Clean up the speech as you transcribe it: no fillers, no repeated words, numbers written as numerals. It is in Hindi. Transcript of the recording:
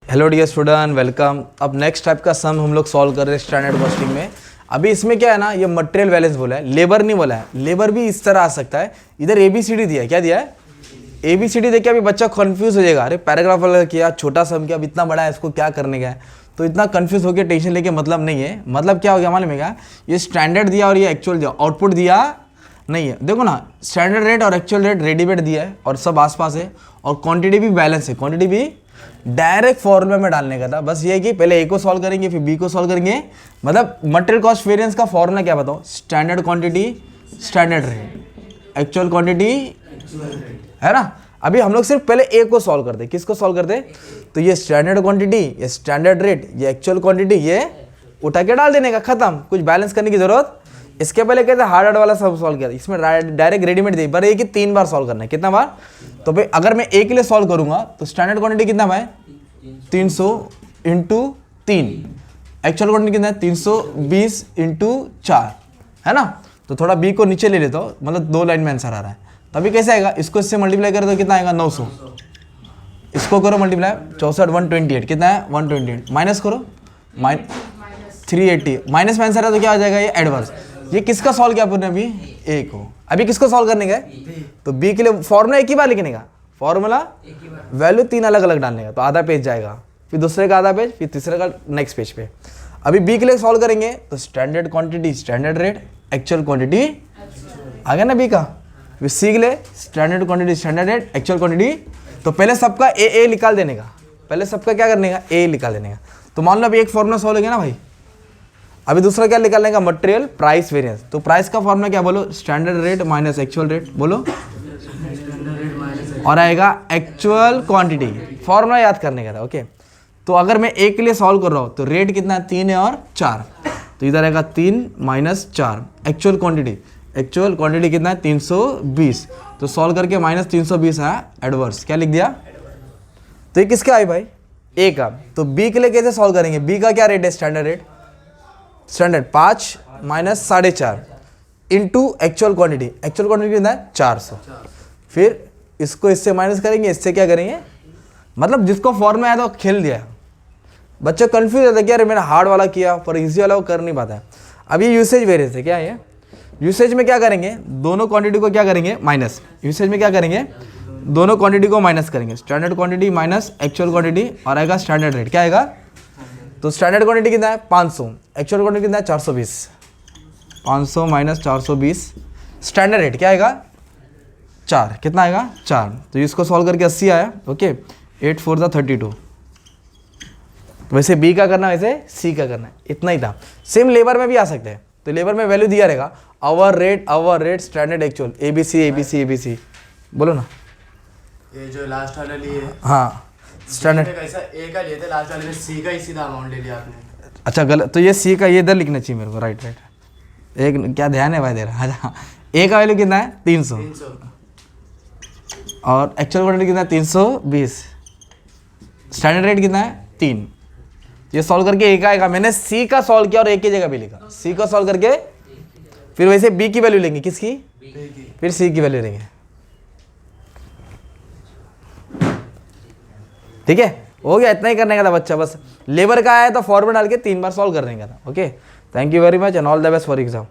Hello dear student, welcome. अब नेक्स्ट टाइप का सम हम लोग सॉल्व कर रहे हैं स्टैंडर्ड कॉस्टिंग में। अभी इसमें क्या है ना, ये मटेरियल बैलेंस बोला है, लेबर नहीं बोला है। लेबर भी इस तरह आ सकता है। इधर ABCD दिया है, क्या दिया है? ABCD देखिए, अभी बच्चा कंफ्यूज हो जाएगा, अरे पैराग्राफ वाला किया, छोटा सम किया, अब इतना बड़ा है, इसको क्या करने का है। तो इतना कंफ्यूज होकर टेंशन लेके मतलब नहीं है। मतलब क्या हो गया मालूम है क्या? ये स्टैंडर्ड दिया और ये एक्चुअल दिया, आउटपुट दिया नहीं है। देखो ना, स्टैंडर्ड रेट और एक्चुअल रेट रेडीमेड दिया है और सब आसपास है, और क्वांटिटी भी बैलेंस है। क्वांटिटी भी डायरेक्ट फॉर्मूला में डालने का था। बस ये है कि पहले A को सॉल्व करेंगे, फिर B को सॉल्व करेंगे। मतलब मटेरियल कॉस्ट वेरिएंस का फॉर्मूला क्या बताओ? Standard quantity, standard rate, actual quantity, है ना। अभी हम लोग सिर्फ पहले A को सॉल्व करते। किसको सॉल्व करते? तो ये स्टैंडर्ड क्वांटिटी, ये स्टैंडर्ड रेट, ये एक्चुअल क्वांटिटी, ये उठा के डाल देने का, खत्म। कुछ बैलेंस करने की जरूरत। इसके पहले कहते हैं हार्ड वाला सब सॉल्व किया, इसमें डायरेक्ट रेडीमेड दी, पर ये कि 3 बार सॉल्व करना है। कितना बार? तो भाई अगर मैं A के लिए सॉल्व करूंगा तो स्टैंडर्ड क्वांटिटी कितना भाई? 300 इंटू 3। एक्चुअल क्वांटिटी कितना है? 320 इंटू 4, है ना। तो थोड़ा B को नीचे ले लेता हूँ, मतलब 2 लाइन में आंसर आ रहा है। तभी कैसे आएगा? इसको इससे मल्टीप्लाई करो तो कितना आएगा? 900। इसको करो मल्टीप्लाई, 64 128, कितना है? 128। माइनस करो, 380। माइनस में आंसर है तो क्या आ जाएगा? ये एडवर्स। ये किसका सॉल्व किया आपने? अभी A को। अभी किसको सॉल्व करने का? तो B के लिए फॉर्मूला एक ही बार लिखने का, फॉर्मूला वैल्यू 3 अलग अलग डालने का। तो आधा पेज जाएगा, फिर दूसरे का आधा पेज, फिर तीसरे का नेक्स्ट पेज पे। अभी B के लिए सॉल्व करेंगे तो standard quantity, standard rate, actual quantity आ गया ना B का। फिर C के लिए standard quantity, standard rate, actual quantity. तो पहले सबका A निकाल देने का, पहले सबका क्या करने का? A निकाल देने का। तो मान लो अभी एक फॉर्मूला सॉल्व हो गया ना भाई। अभी दूसरा क्या निकालने का? Material price variance. तो प्राइस का फॉर्मूला क्या बोलो? Standard rate minus actual rate, बोलो। और आएगा एक्चुअल क्वांटिटी। फॉर्मूला याद करने का था, ओके। तो अगर मैं A के लिए सॉल्व कर रहा हूँ तो रेट कितना है? 3 है और 4, तो इधर आएगा 3 minus 4। Actual quantity, actual quantity कितना है? 320। तो सॉल्व करके माइनस 320 है एडवर्स। क्या लिख दिया? तो ये किसका है भाई? A का। तो B के लिए कैसे सॉल्व करेंगे? B का क्या रेट है? Standard rate, standard 5 minus 4.5 into actual quantity. Actual quantity कितना है? 400। फिर इसको इससे माइनस करेंगे, इससे क्या करेंगे? मतलब जिसको फॉर्मूला आया था वो खेल दिया। बच्चे कंफ्यूज होता है कि यार मैंने हार्ड वाला किया पर इजी वाला वो कर नहीं पाता है। अब ये यूसेज वेरिएंस है। क्या है? यूसेज में क्या करेंगे? दोनों क्वांटिटी को क्या करेंगे? माइनस। यूसेज में क्या करेंगे? दोनों क्वांटिटी को माइनस करेंगे। Standard quantity minus actual quantity, और आएगा स्टैंडर्ड रेट। क्या आएगा? तो स्टैंडर्ड क्वांटिटी कितना है? 500। एक्चुअल क्वांटिटी कितना है? 420। 500 माइनस 420। स्टैंडर्ड रेट क्या आएगा? 4। कितना आएगा? 4। तो इसको सॉल्व करके 80 आया, ओके। 8 4 = 32। वैसे B का करना, वैसे C का करना है, इतना ही था। सेम लेबर में भी आ सकते हैं। तो लेबर में वैल्यू दिया रहेगा hour rate, standard, actual, ABC बोलो ना। ये जो लास्ट वाला लिए, हाँ स्टैंडर्ड कैसा A का लिए थे, लास्ट वाले में C का ही सीधा अमाउंट ले लिया आपने। अच्छा गलत, तो ये C का ये इधर लिखना चाहिए मेरे को। राइट। एक क्या ध्यान है भाई तेरा। अच्छा, A का वैल्यू कितना है? 300। और एक्चुअल क्वांटिटी कितना है? 320। स्टैंडर्ड रेट कितना है? 3। ये सॉल्व करके A का आएगा। मैंने C का सॉल्व किया और A की जगह भी लिखा। C का सॉल्व करके फिर वैसे B की वैल्यू लेंगे। किसकी? फिर C की वैल्यू लेंगे। ठीक है, हो गया। इतना ही करने का था बच्चा। बस लेबर का आया तो फॉर्मूला डाल के 3 बार सॉल्व करने का था, okay. Thank you very much and all the best for exam.